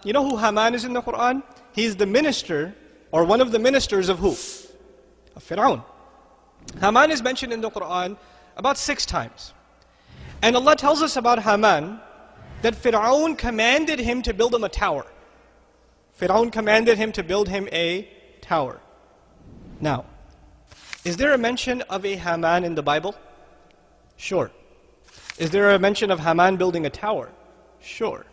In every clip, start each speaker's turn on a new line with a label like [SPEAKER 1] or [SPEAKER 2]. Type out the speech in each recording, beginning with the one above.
[SPEAKER 1] You know who Haman is in the Qur'an? He's the minister, or one of the ministers of who? Of Fir'aun. Haman is mentioned in the Qur'an about 6 times. And Allah tells us about Haman that Fir'aun commanded him to build him a tower. Fir'aun commanded him to build him a tower. Now, is there a mention of a Haman in the Bible? Sure. Is there a mention of Haman building a tower? Sure.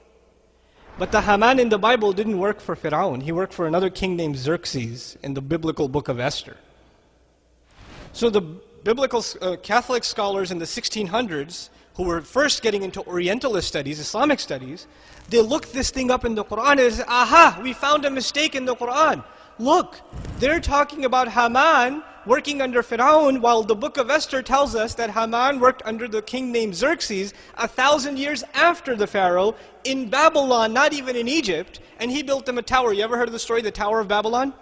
[SPEAKER 1] But the Haman in the Bible didn't work for Fir'aun. He worked for another king named Xerxes in the biblical book of Esther. So the biblical Catholic scholars in the 1600s, who were first getting into Orientalist studies, Islamic studies, they looked this thing up in the Qur'an and said, aha, we found a mistake in the Qur'an. Look, they're talking about Haman working under Fir'aun, while the book of Esther tells us that Haman worked under the king named Xerxes 1,000 years after the Pharaoh in Babylon, not even in Egypt, and he built them a tower. You ever heard of the story, the Tower of Babylon?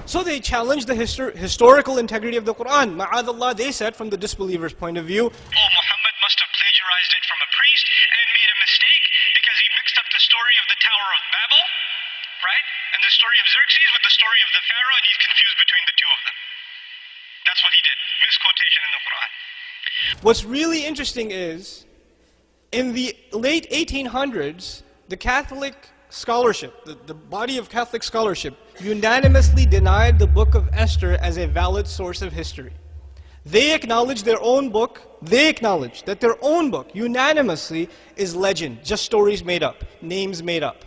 [SPEAKER 1] So they challenged the historical integrity of the Qur'an. Ma'adallah, they said, from the disbeliever's point of view,
[SPEAKER 2] oh, Muhammad must have plagiarized it from a priest and made a mistake because he mixed up the story of the Tower of Babel, right? And the story of Xerxes with the story of the Pharaoh, and he's confused between the two of them. That's what he did. Misquotation in the Qur'an.
[SPEAKER 1] What's really interesting is, in the late 1800s, the Catholic scholarship, the body of Catholic scholarship, unanimously denied the book of Esther as a valid source of history. They acknowledged their own book, they acknowledged that their own book, unanimously, is legend, just stories made up, names made up.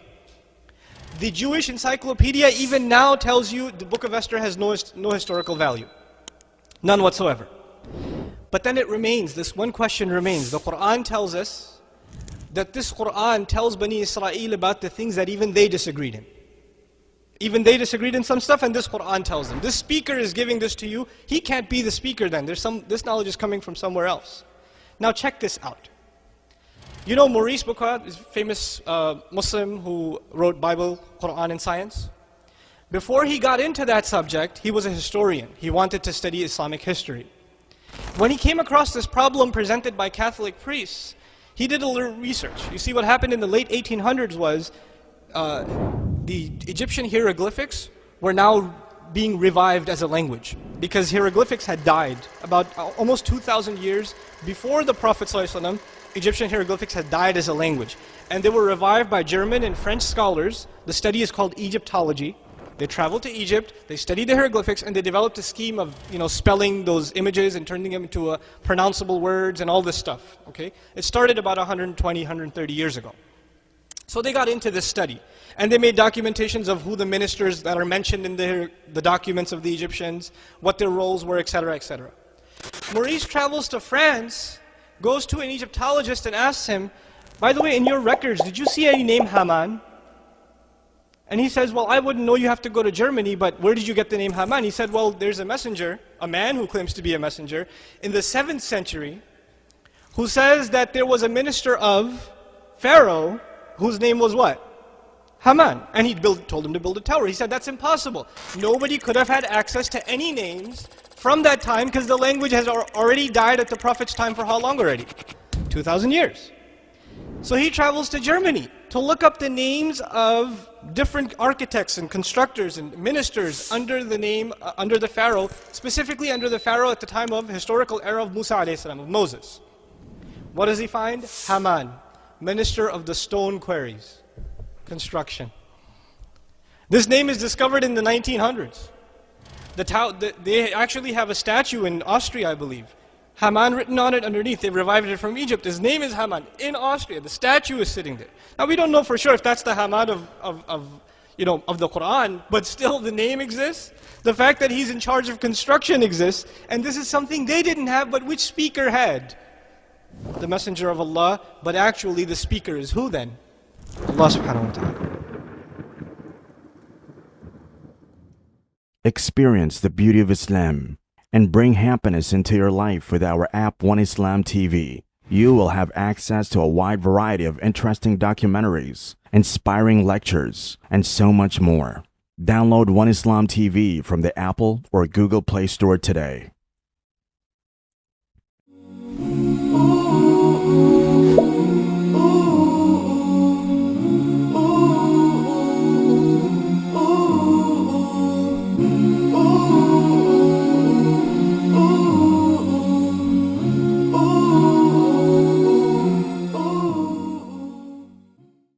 [SPEAKER 1] The Jewish encyclopedia even now tells you the book of Esther has no historical value. None whatsoever. But then it remains, this one question remains. The Qur'an tells us that this Qur'an tells Bani Israel about the things that even they disagreed in. Even they disagreed in some stuff, and this Qur'an tells them. This speaker is giving this to you. He can't be the speaker then. This knowledge is coming from somewhere else. Now check this out. You know Maurice Bucaille is a famous Muslim who wrote Bible, Qur'an, and science? Before he got into that subject, he was a historian. He wanted to study Islamic history. When he came across this problem presented by Catholic priests, he did a little research. You see, what happened in the late 1800s was the Egyptian hieroglyphics were now being revived as a language, because hieroglyphics had died about almost 2,000 years before the Prophet ﷺ. Egyptian hieroglyphics had died as a language, and they were revived by German and French scholars. The study is called Egyptology. They traveled to Egypt, they studied the hieroglyphics, and they developed a scheme of, spelling those images and turning them into pronounceable words and all this stuff. Okay, it started about 120, 130 years ago. So they got into this study, and they made documentations of who the ministers that are mentioned in the documents of the Egyptians, what their roles were, etc., etc. Maurice travels to France, goes to an Egyptologist and asks him, by the way, in your records, did you see any name Haman? And he says, well, I wouldn't know, you have to go to Germany, but where did you get the name Haman? He said, well, there's a messenger, a man who claims to be a messenger, in the 7th century, who says that there was a minister of Pharaoh, whose name was what? Haman. And he told him to build a tower. He said, that's impossible. Nobody could have had access to any names from that time, because the language has already died at the Prophet's time for how long already? 2,000 years. So he travels to Germany to look up the names of different architects and constructors and ministers under the name, under the Pharaoh, specifically under the Pharaoh at the time of historical era of Musa a.s., of Moses. What does he find? Haman, minister of the stone quarries, construction. This name is discovered in the 1900s. They actually have a statue in Austria, I believe. Haman written on it underneath. They revived it from Egypt. His name is Haman in Austria. The statue is sitting there. Now we don't know for sure if that's the Haman of the Qur'an, but still the name exists. The fact that he's in charge of construction exists, and this is something they didn't have, but which speaker had? The Messenger of Allah, but actually the speaker is who then? Allah subhanahu wa ta'ala.
[SPEAKER 3] Experience the beauty of Islam and bring happiness into your life with our app One Islam TV. You will have access to a wide variety of interesting documentaries, inspiring lectures, and so much more. Download One Islam TV from the Apple or Google Play Store today.